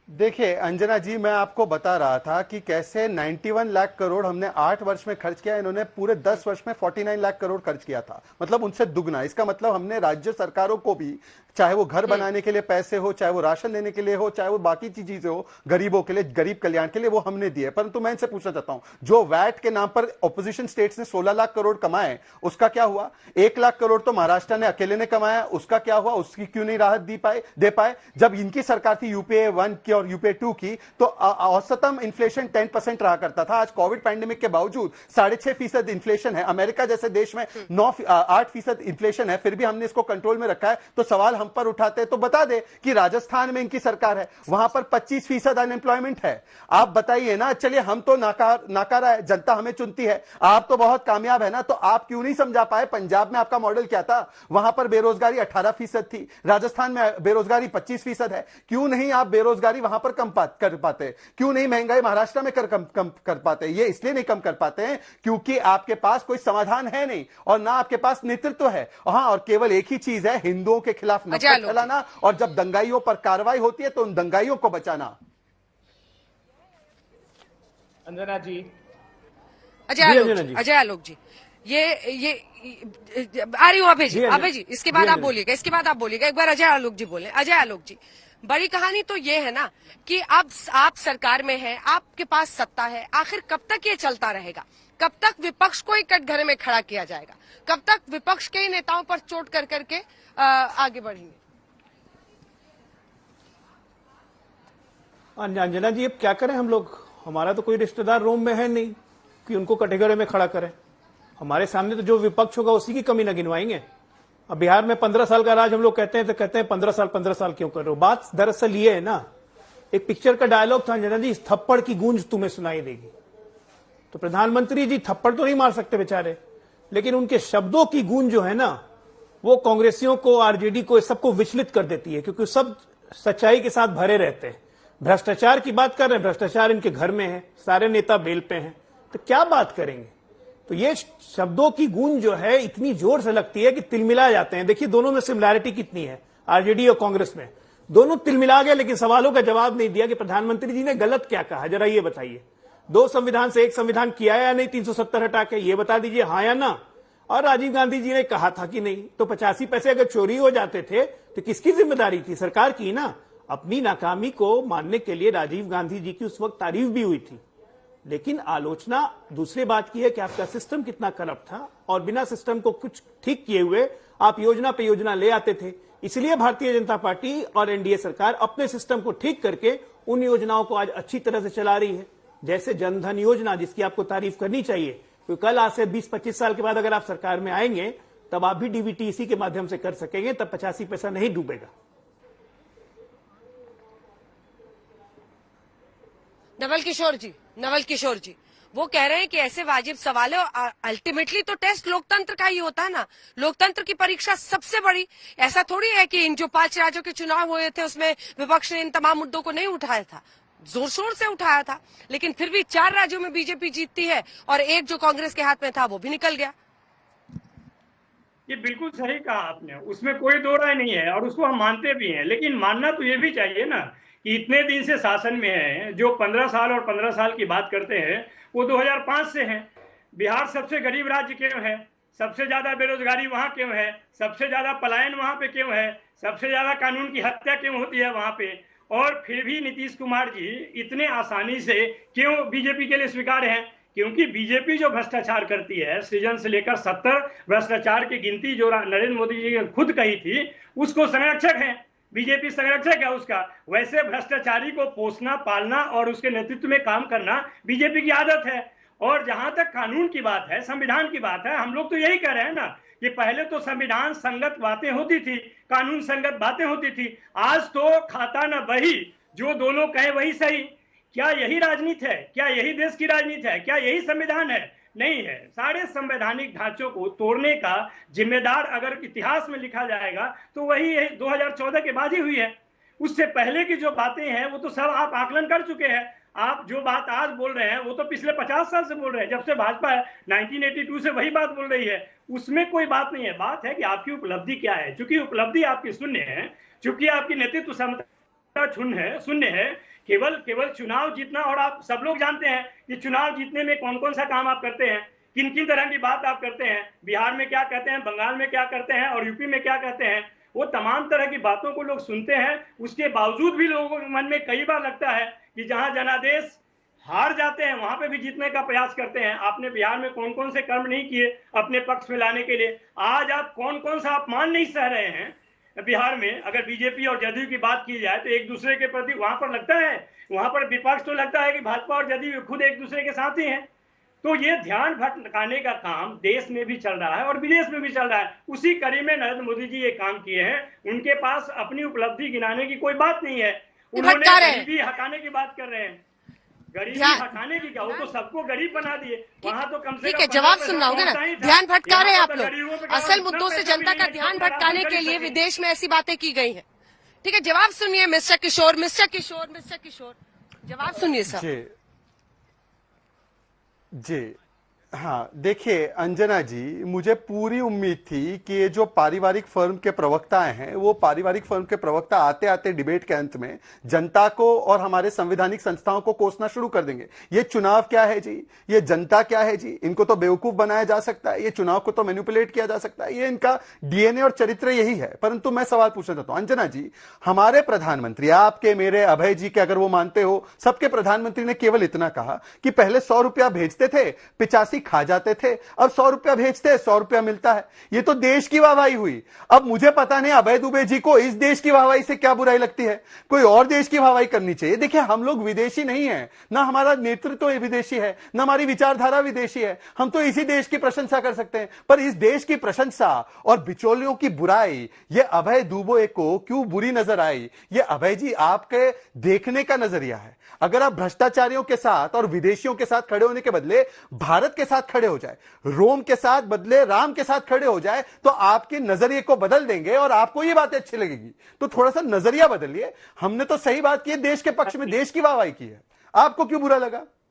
देखिए अंजना जी, मैं आपको बता रहा था कि कैसे 91 लाख करोड़ हमने 8 वर्ष में खर्च किया, इन्होंने पूरे 10 वर्ष में 49 लाख करोड़ खर्च किया था, मतलब उनसे दुगना। इसका मतलब हमने राज्य सरकारों को भी, चाहे वो घर बनाने के लिए पैसे हो, चाहे वो राशन लेने के लिए हो, चाहे वो बाकी चीजें हो, गरीबों के लिए, गरीब कल्याण के लिए, वो हमने दिए। परंतु मैं इनसे पूछना चाहता हूं, जो वैट के नाम पर ऑपोजिशन स्टेट्स ने 16 लाख करोड़ कमाए, उसका क्या हुआ? 1 लाख करोड़ तो महाराष्ट्र ने अकेले ने कमाया, उसका क्या हुआ? उसकी क्यों नहीं राहत दे पाए? जब इनकी सरकार थी यूपीए 1 की और यूपीए 2 की, तो औसतम इन्फ्लेशन 10% रहा करता था। आज कोविड पैंडेमिक के बावजूद 6.5% इन्फ्लेशन है। अमेरिका जैसे देश में 8% इन्फ्लेशन है, फिर भी हमने इसको कंट्रोल में रखा है। तो सवाल हम पर उठाते तो बता दे कि राजस्थान में इनकी सरकार है, वहां पर 25% अनएम्प्लॉयमेंट है। आप बताइए ना। चलिए, हम तो नाकारा है, जनता हमें चुनती है, आप तो बहुत कामयाब है ना। तो आप क्यों नहीं समझा पाए पंजाब में आपका मॉडल क्या था? वहां पर बेरोजगारी 18% थी, राजस्थान में बेरोजगारी 25% है। क्यों नहीं आप बेरोजगारी वहां पर कम कर पाते? क्यों नहीं महंगाई महाराष्ट्र में कम कर पाते? ये इसलिए नहीं कम कर पाते हैं क्योंकि आपके पास कोई समाधान है नहीं, और ना आपके पास नेतृत्व है। हाँ, और केवल एक ही चीज है, हिंदुओं के खिलाफ नफरत फैलाना, और जब दंगाइयों पर कार्रवाई होती है तो उन दंगाइयों को बचाना। अंजना जी, अजय आलोक जी, ये आ रही हूँ अभय जी, इसके बाद आप बोलिएगा, एक बार अजय आलोक जी बोले। अजय आलोक जी, बड़ी कहानी तो ये है ना कि अब आप सरकार में हैं, आपके पास सत्ता है, आखिर कब तक ये चलता रहेगा? कब तक विपक्ष को ही कटघरे में खड़ा किया जाएगा? कब तक विपक्ष के ही नेताओं पर चोट कर करके आगे बढ़ेंगे? अंजना जी, अब क्या करें हम लोग? हमारा तो कोई रिश्तेदार रोम में है नहीं कि उनको कटघरे में खड़ा करें। हमारे सामने तो जो विपक्ष होगा उसी की कमी न गिनवाएंगे। अब बिहार में 15 साल का राज हम लोग कहते हैं, तो कहते हैं 15 साल क्यों कर रहे हो? बात दरअसल ये है ना, एक पिक्चर का डायलॉग था अंजना जी, इस थप्पड़ की गूंज तुम्हें सुनाई देगी। तो प्रधानमंत्री जी थप्पड़ तो नहीं मार सकते बेचारे, लेकिन उनके शब्दों की गूंज जो है ना, वो कांग्रेसियों को, आरजेडी को, सबको विचलित कर देती है, क्योंकि सब सच्चाई के साथ भरे रहते हैं। भ्रष्टाचार की बात कर रहे हैं, भ्रष्टाचार इनके घर में है, सारे नेता बेल पे हैं, तो क्या बात करेंगे? तो ये शब्दों की गूंज जो है इतनी जोर से लगती है कि तिलमिला जाते हैं। देखिए दोनों में सिमिलैरिटी कितनी है, आरजेडी और कांग्रेस में। दोनों तिलमिला गए, लेकिन सवालों का जवाब नहीं दिया कि प्रधानमंत्री जी ने गलत क्या कहा, जरा ये बताइए। 2 संविधान से 1 संविधान किया या नहीं 370 हटा के, ये बता दीजिए, हाँ या ना। और राजीव गांधी जी ने कहा था कि नहीं, तो 85 पैसे अगर चोरी हो जाते थे तो किसकी जिम्मेदारी थी? सरकार की ना। अपनी नाकामी को मानने के लिए राजीव गांधी जी की उस वक्त तारीफ भी हुई थी, लेकिन आलोचना दूसरी बात की है कि आपका सिस्टम कितना करप्ट था, और बिना सिस्टम को कुछ ठीक किए हुए आप योजना पे योजना ले आते थे। इसलिए भारतीय जनता पार्टी और एनडीए सरकार अपने सिस्टम को ठीक करके उन योजनाओं को आज अच्छी तरह से चला रही है, जैसे जनधन योजना, जिसकी आपको तारीफ करनी चाहिए, क्योंकि कल आज से 20-25 साल के बाद अगर आप सरकार में आएंगे तब आप भी डीबीटी इसी के माध्यम से कर सकेंगे, तब 85 पैसा नहीं डूबेगा। नवल किशोर जी, वो कह रहे हैं कि ऐसे वाजिब सवाल है, और अल्टीमेटली तो टेस्ट लोकतंत्र का ही होता है ना। लोकतंत्र की परीक्षा सबसे बड़ी, ऐसा थोड़ी है कि इन जो 5 राज्यों के चुनाव हुए थे उसमें विपक्ष ने इन तमाम मुद्दों को नहीं उठाया था, जोर शोर से उठाया था, लेकिन फिर भी 4 राज्यों में बीजेपी जीतती है, और एक जो कांग्रेस के हाथ में था वो भी निकल गया। ये बिल्कुल सही कहा आपने, उसमें कोई दो राय नहीं है, और उसको हम मानते भी हैं। लेकिन मानना तो ये भी चाहिए ना कि इतने दिन से शासन में है, जो 15 साल और 15 साल की बात करते हैं, वो 2005 से हैं। बिहार सबसे गरीब राज्य क्यों है? सबसे ज्यादा बेरोजगारी वहां क्यों है? सबसे ज्यादा पलायन वहां पे क्यों है? सबसे ज्यादा कानून की हत्या क्यों होती है वहां पे? और फिर भी नीतीश कुमार जी इतने आसानी से क्यों बीजेपी के लिए स्वीकार है? क्योंकि बीजेपी जो भ्रष्टाचार करती है, सृजन से लेकर 70 भ्रष्टाचार की गिनती जो नरेंद्र मोदी जी ने खुद कही थी, उसको संरक्षक है। बीजेपी संरक्षक है उसका। वैसे भ्रष्टाचारी को पोसना, पालना और उसके नेतृत्व में काम करना बीजेपी की आदत है। और जहां तक कानून की बात है, संविधान की बात है, हम लोग तो यही कह रहे हैं ना कि पहले तो संविधान संगत बातें होती थी, कानून संगत बातें होती थी। आज तो खाता न बही, जो दोनों कहे वही सही। क्या यही राजनीति है? क्या यही देश की राजनीति है? क्या यही संविधान है? नहीं है। सारे संवैधानिक ढांचों को तोड़ने का जिम्मेदार अगर इतिहास में लिखा जाएगा तो वही 2014 के बाद ही हुई है। उससे पहले की जो बातें हैं वो तो सब आप आकलन कर चुके हैं। आप जो बात आज बोल रहे हैं वो तो पिछले 50 साल से बोल रहे हैं, जब से भाजपा है 1982 से वही बात बोल रही है। उसमें कोई बात नहीं है। बात है कि आपकी उपलब्धि क्या है। चूंकि उपलब्धि आपकी शून्य है, चूंकि आपकी नेतृत्व क्षमता शून्य है, केवल केवल चुनाव जीतना, और आप सब लोग जानते हैं कि चुनाव जीतने में कौन कौन सा काम आप करते हैं, किन किन तरह की बात आप करते हैं, बिहार में क्या कहते हैं, बंगाल में क्या करते हैं और यूपी में क्या कहते हैं, वो तमाम तरह की बातों को लोग सुनते हैं। उसके बावजूद भी लोगों के मन में कई बार लगता है कि जहां जनादेश हार जाते हैं वहां पे भी जीतने का प्रयास करते हैं। आपने बिहार में कौन कौन से कर्म नहीं किए अपने पक्ष में लाने के लिए? आज आप कौन कौन सा अपमान नहीं सह रहे हैं बिहार में? अगर बीजेपी और जदयू की बात की जाए तो एक दूसरे के प्रति वहां पर लगता है, वहां पर विपक्ष तो लगता है कि भाजपा और जदयू खुद एक दूसरे के साथ ही हैं। तो ये ध्यान भटकाने का काम देश में भी चल रहा है और विदेश में भी चल रहा है। उसी कड़ी में नरेंद्र मोदी जी ये काम किए हैं। उनके पास अपनी उपलब्धि गिनाने की कोई बात नहीं है। उन्होंने भटका रहे हैं। गरीबी हटाने की बात कर रहे हैं। गरीबी हटाने की क्या, वो तो सबको गरीब बना दिए। वहां तो कम से ठीक कम है, जवाब 15% सुनना होगा ना। पहुंचता ही था। ध्यान भटका रहे हैं आप यहाँ पर गरीबों पे लोग। असल उतना मुद्दों से पैसा जनता भी का नहीं ध्यान जितना भटकाने आप के लिए कर सकें। विदेश में ऐसी बातें की गई हैं। ठीक है, जवाब सुनिए मिस्टर किशोर, मिस्टर किशोर, मिस्टर किशोर, जवाब सुनिए सर। जी जी हाँ, देखिए अंजना जी, मुझे पूरी उम्मीद थी कि ये जो पारिवारिक फर्म के प्रवक्ता हैं, वो पारिवारिक फर्म के प्रवक्ता आते आते डिबेट के अंत में जनता को और हमारे संवैधानिक संस्थाओं को कोसना शुरू कर देंगे। ये चुनाव क्या है जी, ये जनता क्या है जी, इनको तो बेवकूफ बनाया जा सकता है, ये चुनाव को तो मैनिपुलेट किया जा सकता है, ये इनका डीएनए और चरित्र यही है। परंतु मैं सवाल पूछना चाहता हूं अंजना जी, हमारे प्रधानमंत्री, आपके, मेरे, अभय जी के, अगर वो मानते हो, सबके प्रधानमंत्री ने केवल इतना कहा कि पहले 100 रुपया भेजते थे, 85 खा जाते थे, अब 100 रुपया भेजते हैं, 100 रुपया मिलता है। ये तो देश की वाहवाही हुई। अब मुझे पता नहीं अभय दुबे जी को इस देश की वाहवाही से क्या बुराई लगती है, कोई और देश की वाहवाही करनी चाहिए। देखिए, हम लोग विदेशी नहीं है, ना हमारा नेतृत्व विदेशी है, ना हमारी विचारधारा विदेशी है। हम तो इसी देश की प्रशंसा कर सकते हैं, पर इस देश की प्रशंसा और बिचौलियों की बुराई ये अभय दुबे को क्यों बुरी नजर आई? ये अभय जी आपके देखने का नजरिया है। अगर आप भ्रष्टाचारियों के साथ और विदेशियों के साथ खड़े होने के बदले भारत के साथ खड़े हो जाए, रोम के साथ बदले राम के साथ खड़े हो जाए, तो आपके नजरिए को बदल देंगे और आपको ये बातें अच्छी लगेगी। तो थोड़ा सा नजरिया बदलिए। हमने तो सही बात की है, देश के पक्ष में देश की वाहवाही की है, आपको क्यों बुरा लगा?